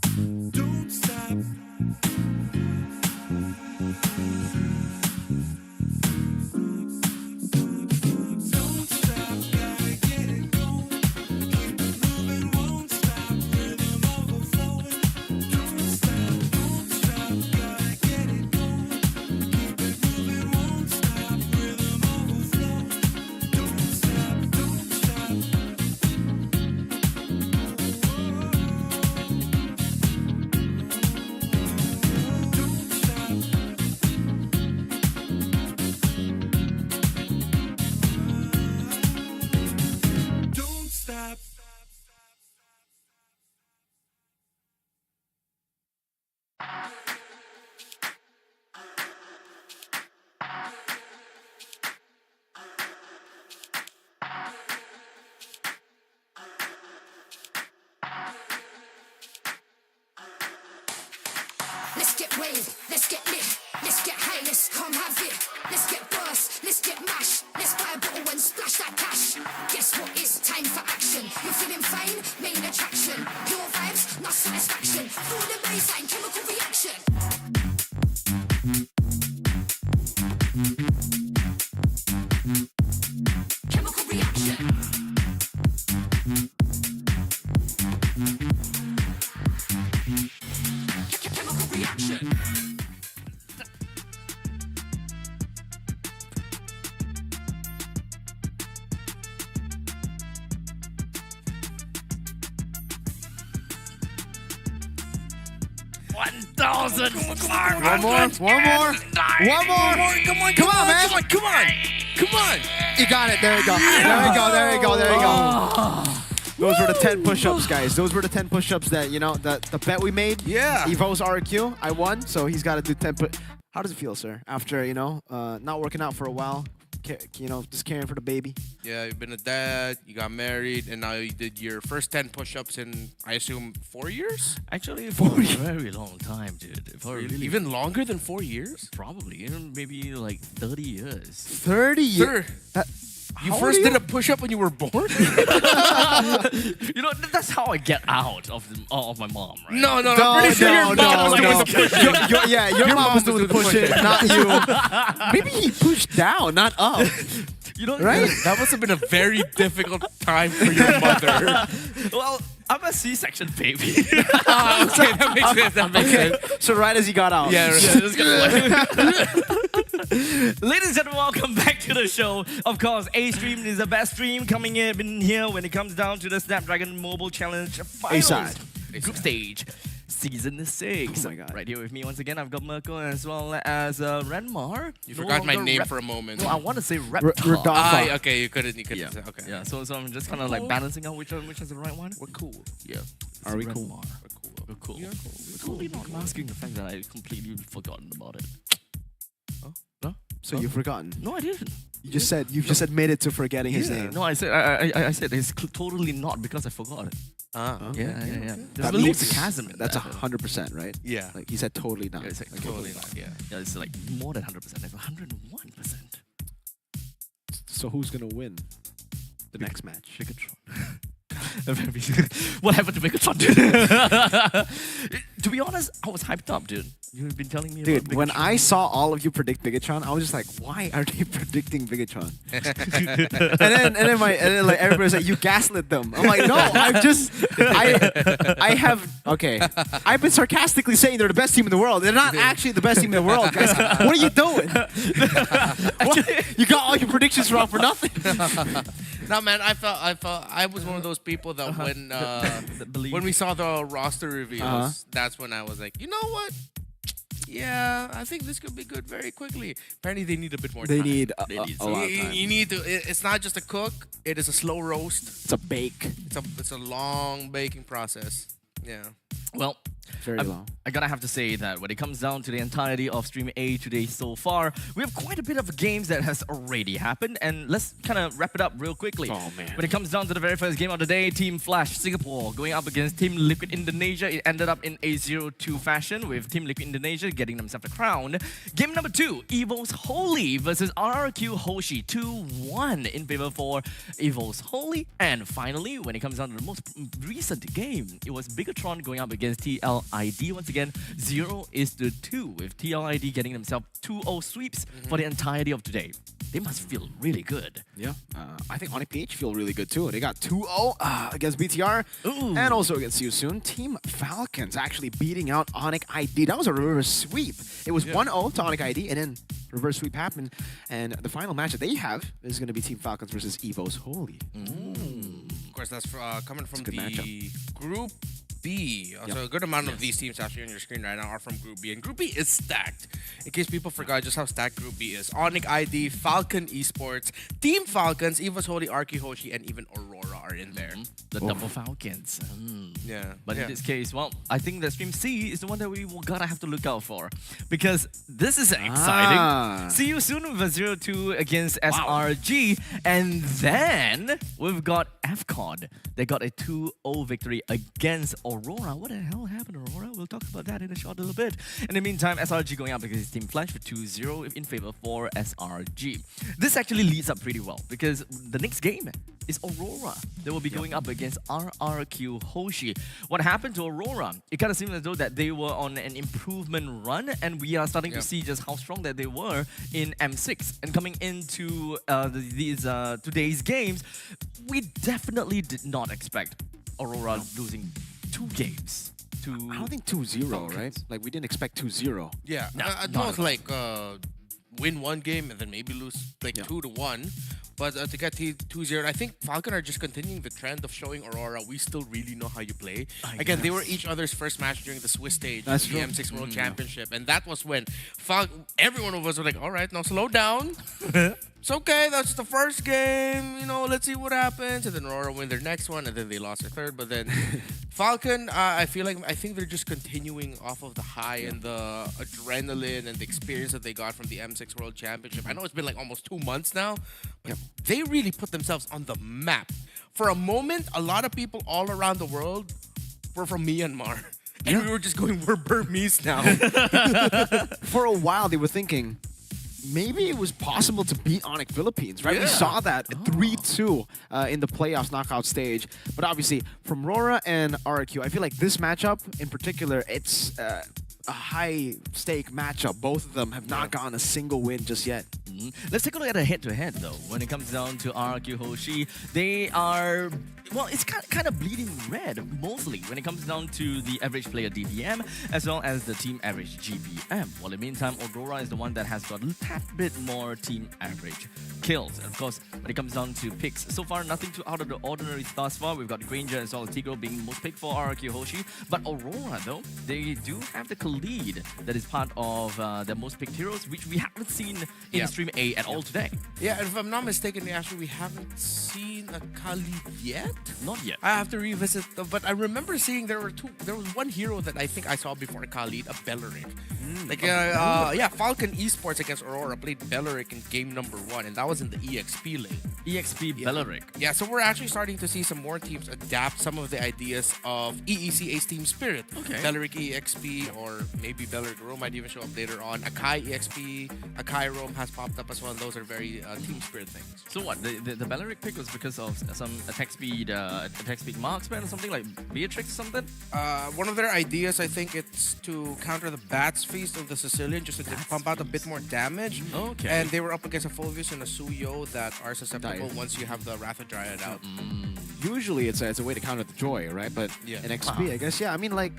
Don't stop. Don't stop, gotta get it going. Keep it moving, won't stop. Rhythm overflowing. Don't stop, gotta get it going. Keep it moving, won't stop. Rhythm overflowing. Don't stop, don't stop. Don't stop. Let's get waved, let's get lit, let's get high, let's come have it. Let's get burst, let's get mash, let's buy a bottle and splash that cash. Guess what? It's time for action. You're feeling fine, main attraction. Pure vibes, not satisfaction. Feel the baseline, chemical reaction. Chemical reaction. Chemical reaction. One more. Come on, man. Come on. You got it. There you go. There you go. Those were the 10 push-ups, guys. Those were the 10 push-ups that, you know, the bet we made. Yeah. Evo's RRQ. I won, so he's got to do 10 push. How does it feel, sir? After, you know, not working out for a while, you know, just caring for the baby. Yeah, you've been a dad, you got married, and now you did your first 10 push-ups in, I assume, 4 years? Actually, for a very long time, dude. For really, Even longer than 4 years? probably, even maybe like 30 years. 30 years. Sir, you How first old are did a push-up when you were born? You know, that's how I get out of my mom, right? No, I'm pretty sure your mom was doing the push-up. Your mom was doing the push-up, not you. Maybe he pushed down, not up. You know, Right? That must have been a very difficult time for your mother. Well, I'm a C-section baby. Okay, that makes sense. So right as he got out. Yeah, right. Yeah, just gonna Ladies and gentlemen, welcome back to the show. Of course, A-Stream is the best stream coming in here when it comes down to the Snapdragon Mobile Challenge Finals. A-side. Group stage. Season 6. Oh my God. Right here with me once again, I've got Mirko as well as Renmar. You No forgot my longer name Rep- for a moment. No, I want to say Reptar. Redonda. Okay, you couldn't Yeah, say, okay. yeah. So I'm just kind of like balancing out which is the right one. We're cool. Yeah. Are we Renmar. cool? We're cool. You're cool. We're totally not masking the fact that I completely forgotten about it. Oh. No? So you've forgotten. No, I didn't. You just admitted to forgetting his name. No, I said it's totally not because I forgot it. Okay. Yeah. There's That a little means sarcasm in That's that. 100%, right? Yeah. Like he said totally not. Yeah, it's like Totally not, yeah. Yeah, it's like more than 100%. It's 101%. So who's gonna win the next match? Megatron. What happened to Megatron, dude? To be honest, I was hyped up, dude. You've been telling me Dude, about when Megatron. I saw all of you predict Bigatron, I was just like, why are they predicting Bigatron? and then like everybody's like, you gaslit them. I'm like, no, I have I've been sarcastically saying they're the best team in the world. They're not actually the best team in the world, guys. What are you doing? You got all your predictions wrong for nothing. No, man, I was one of those people that when we saw the roster reveals, that's when I was like, you know what? Yeah, I think this could be good very quickly. Apparently, they need a bit more time. They need a need lot of time. You need to. It's not just a cook. It is a slow roast. It's a bake. It's a long baking process. Yeah. Well, Very low. I gotta have to say that when it comes down to the entirety of Stream A today so far, we have quite a bit of games that has already happened, and let's kind of wrap it up real quickly. Oh, man. When it comes down to the very first game of the day, Team Flash Singapore going up against Team Liquid Indonesia. It ended up in a 0-2 fashion with Team Liquid Indonesia getting themselves the crown. Game number 2, Evo's Holy versus RRQ Hoshi, 2-1 in favor for Evo's Holy. And finally, when it comes down to the most recent game, it was Bigatron going up against TLID. Once again, 0-2 with TLID getting themselves 2-0 sweeps for the entirety of today. They must feel really good. Yeah, I think Onyx PH feel really good too. They got 2-0 against BTR Ooh. and also against See You Soon. Team Falcons actually beating out Onyx ID. That was a reverse sweep. It was 1-0 to Onyx ID, and then reverse sweep happened. And the final match that they have is going to be Team Falcons versus Evo's Holy. Of course, that's coming from good the matchup. Group B. So a good amount of these teams actually on your screen right now are from Group B. And Group B is stacked. In case people forgot just how stacked Group B is. Onyx ID, Falcon Esports, Team Falcons, Evo's Holy, RQ Hoshi, and even Aurora are in there. The double Falcons. Yeah. But yeah. in this case, well, I think that Stream C is the one that we gotta have to look out for. Because this is exciting. See You Soon with a 0-2 against SRG. And then we've got FCOD. They got a 2-0 victory against Aurora. What the hell happened to Aurora? We'll talk about that in a short little bit. In the meantime, SRG going up against Team Flash for 2-0 in favor for SRG. This actually leads up pretty well because the next game is Aurora. They will be going up against RRQ Hoshi. What happened to Aurora? It kind of seemed as though that they were on an improvement run, and we are starting to see just how strong that they were in M6. And coming into today's games, we definitely did not expect Aurora losing 2 games. I don't think 2-0, right? Like, we didn't expect 2-0. Yeah. No, I not know at it's like win one game and then maybe lose like 2-1. But to get to 2-0, I think Falcon are just continuing the trend of showing Aurora we still really know how you play. Again, they were each other's first match during the Swiss stage of the M6 World Championship. And that was when everyone of us were like, all right, now slow down. It's okay, that's the first game, you know, let's see what happens. And then Aurora win their next one, and then they lost their third. But then Falcon, I think they're just continuing off of the high and the adrenaline and the experience that they got from the M6 World Championship. I know it's been like almost 2 months now, but they really put themselves on the map. For a moment, a lot of people all around the world were from Myanmar. And we were just going, we're Burmese now. For a while, they were thinking, maybe it was possible to beat Onyx Philippines, right? Yeah. We saw that 3-2 in the playoffs knockout stage. But obviously, from Rora and RRQ, I feel like this matchup in particular, it's a high-stake matchup. Both of them have not gotten a single win just yet. Let's take a look at a head-to-head, though. When it comes down to RRQ Hoshi, they are... Well, it's kind of bleeding red, mostly, when it comes down to the average player DPM, as well as the team average GPM. While in the meantime, Aurora is the one that has got a tad bit more team average kills. And of course, when it comes down to picks, so far, nothing too out of the ordinary thus far. We've got Granger as well as Tigro being most picked for RRQ Hoshi. But Aurora, though, they do have the Khalid that is part of their most picked heroes, which we haven't seen in Stream A at all today. Yeah, and if I'm not mistaken, we haven't seen a Khalid yet. Not yet. I have to revisit, but I remember seeing there was one hero that I think I saw before Khalid, a Belleric. Falcon Esports against Aurora played Belleric in game number 1, and that was in the EXP lane. EXP Belleric. Yeah, so we're actually starting to see some more teams adapt some of the ideas of EEC Ace Team Spirit. Okay. Belleric EXP, or maybe Belleric Rome might even show up later on. Akai EXP, Akai Rome has popped up as well, and those are very Team Spirit things. So what, the Belleric pick was because of some attack speed marksman or something, like Beatrix or something? One of their ideas, I think it's to counter the Bats Feast of the Sicilian, just to pump out a bit more damage. Okay. And they were up against a Fulvius and a Suyo that are susceptible once you have the Wrath of Dryad out. Usually, it's a way to counter the Joy, right? But in XP, I guess, I mean, like,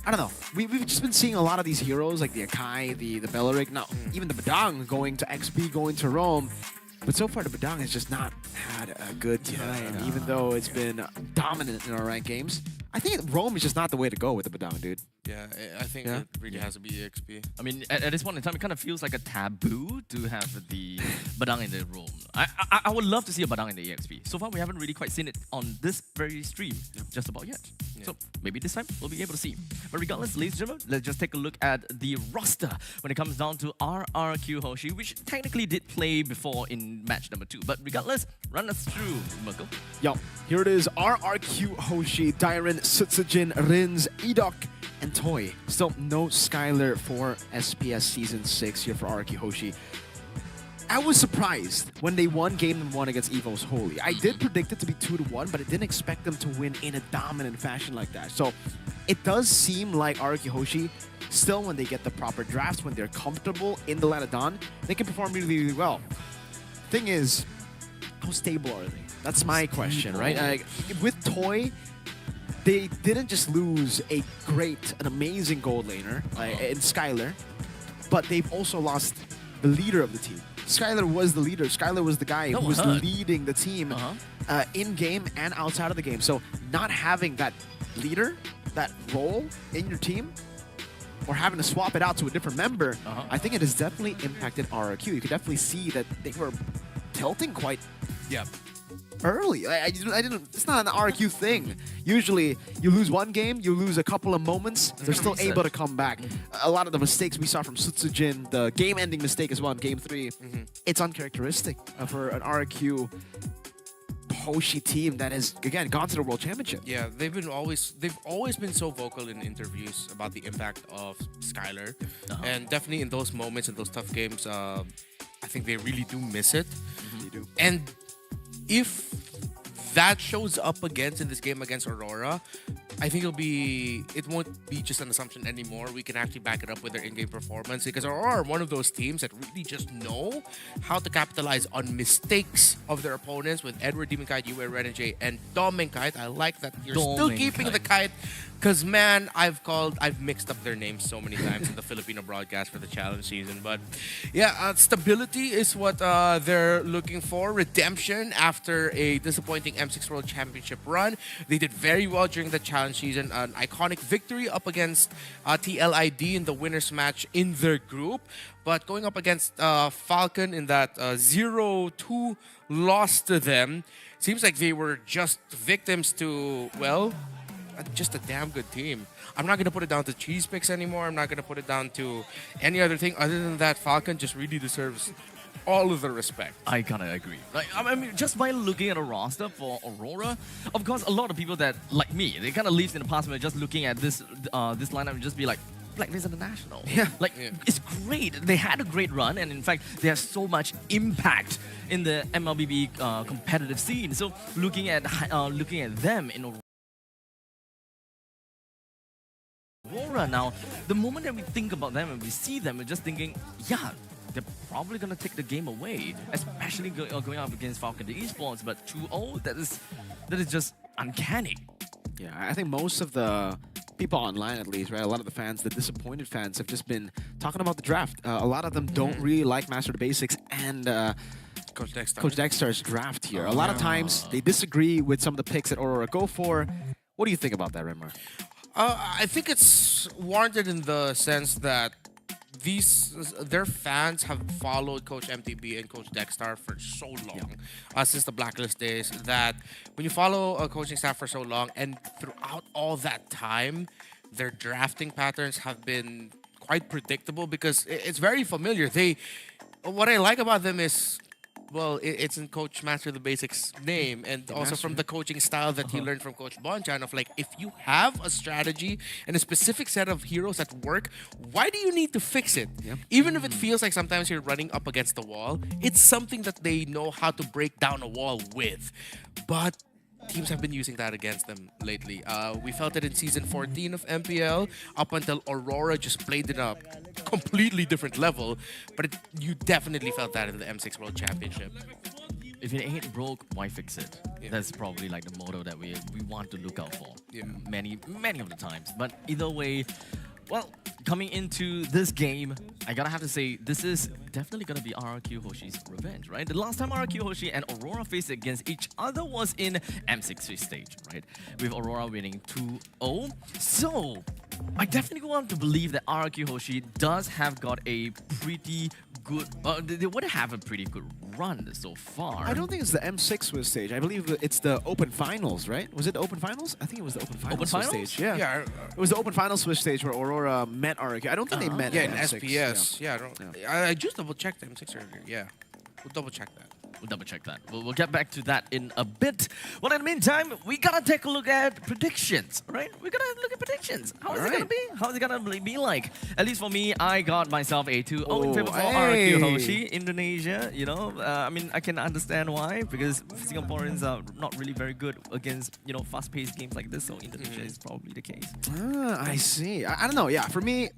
I don't know. We've just been seeing a lot of these heroes, like the Akai, the Belleric, now even the Badang going to XP, going to Rome. But so far, the Badang has just not had a good time, even though it's been dominant in our ranked games. I think Rome is just not the way to go with the Badang, dude. Yeah, I think Yeah. it really has to be EXP. I mean, at this point in time, it kind of feels like a taboo to have the Badang in the room. I would love to see a Badang in the EXP. So far, we haven't really quite seen it on this very stream, just about yet. So maybe this time we'll be able to see. But regardless, ladies and gentlemen, let's just take a look at the roster when it comes down to RRQ Hoshi, which technically did play before in match number 2. But regardless, run us through, Mako. Yo, here it is. RRQ Hoshi, Dairen, Sutsujin, Rins, Edok, and Toy. Still no Skylar for SPS Season 6 here for RRQ Hoshi. I was surprised when they won game 1 against EVO's Holy. I did predict it to be 2-1, but I didn't expect them to win in a dominant fashion like that. So it does seem like RRQ Hoshi, still when they get the proper drafts, when they're comfortable in the Latadon, they can perform really, really well. Thing is, how stable are they? That's my question, right? Like, with Toy, they didn't just lose an amazing gold laner in Skylar, but they've also lost the leader of the team. Skylar was the leader. Skylar was the guy who was leading the team in-game and outside of the game. So not having that leader, that role in your team, or having to swap it out to a different member, I think it has definitely impacted RRQ. You could definitely see that they were tilting quite early. I didn't. It's not an RRQ thing. Usually, you lose one game, you lose a couple of moments, they're still able to come back. A lot of the mistakes we saw from Sutsujin, the game-ending mistake as well in Game 3, it's uncharacteristic for an RRQ Hoshi team that has again gone to the World Championship. Yeah, they've always been so vocal in interviews about the impact of Skylar, and definitely in those moments, in those tough games, I think they really do miss it. They do. And if that shows up against in this game against Aurora, I think it won't be just an assumption anymore. We can actually back it up with their in-game performance, because Aurora are one of those teams that really just know how to capitalize on mistakes of their opponents with Edward, Demon Kite, Yue, Ren and Jay, and Dom and Kite. I like that you're still keeping the Kite, because man, I've mixed up their names so many times in the Filipino broadcast for the challenge season. But yeah, stability is what they're looking for. Redemption after a disappointing M6 World Championship run. They did very well during the challenge season. An iconic victory up against TLID in the winners match in their group. But going up against Falcon in that 0-2 loss to them, seems like they were just victims to, well, just a damn good team. I'm not going to put it down to cheese picks anymore. I'm not going to put it down to any other thing. Other than that, Falcon just really deserves all of the respect. I kind of agree. Like, I mean, just by looking at a roster for Aurora, of course, a lot of people that, like me, they kind of lived in the past when just looking at this lineup and just be like, Blacklist International. Yeah. Like, it's great. They had a great run, and in fact, they have so much impact in the MLBB competitive scene. So looking at them in Aurora now, the moment that we think about them and we see them, we're just thinking, yeah, they're probably going to take the game away, especially going up against Falcon the Esports. But 2-0, that is just uncanny. Yeah, I think most of the people online, at least, right, a lot of the fans, the disappointed fans, have just been talking about the draft. A lot of them don't really like Master of the Basics and Coach Dexter. Coach Dexter's draft here. A lot of times, they disagree with some of the picks that Aurora go for. What do you think about that, Renmar? I think it's warranted in the sense that their fans have followed Coach MTB and Coach Dexter for so long, since the Blacklist days, that when you follow a coaching staff for so long and throughout all that time, their drafting patterns have been quite predictable because it's very familiar. What I like about them is, well, it's in Coach Master the Basics name, and also from the coaching style that he learned from Coach Bonchan of like, if you have a strategy and a specific set of heroes that work, why do you need to fix it? Even if it feels like sometimes you're running up against the wall, it's something that they know how to break down a wall with. But teams have been using that against them lately. We felt it in Season 14 of MPL, up until Aurora just played it a completely different level. But you definitely felt that in the M6 World Championship. If it ain't broke, why fix it? That's probably like the motto that we want to look out for. Many of the times. But either way, Well, coming into this game, I gotta have to say, this is definitely gonna be RRQ Hoshi's revenge, right? The last time RRQ Hoshi and Aurora faced against each other was in M6 stage, right? With Aurora winning 2-0. So, I definitely want to believe that RRQ Hoshi does have got a pretty good, they would have a pretty good run so far. I don't think it's the M6 Swiss stage. I believe it's the Open Finals, right? Was it the Open Finals? I think it was the Open Finals Open Swiss Finals? stage. Yeah. Yeah, it was the Open Finals Swiss stage where Aurora met RRQ. I don't think they met yeah, in in M6. SPS. Yeah, I just double checked the M6 earlier. Yeah, we'll double check that. We'll double check that. We'll get back to that in a bit. Well, in the meantime, we gotta take a look at predictions, right? We gotta look at predictions. How is it gonna be? How is it gonna be like? At least for me, I got myself a 2-0 in favor for RRQ Hoshi, Indonesia. You know, I mean, I can understand why, because Singaporeans are not really very good against, you know, fast-paced games like this. So Indonesia is probably the case. I see. I don't know. Yeah, for me,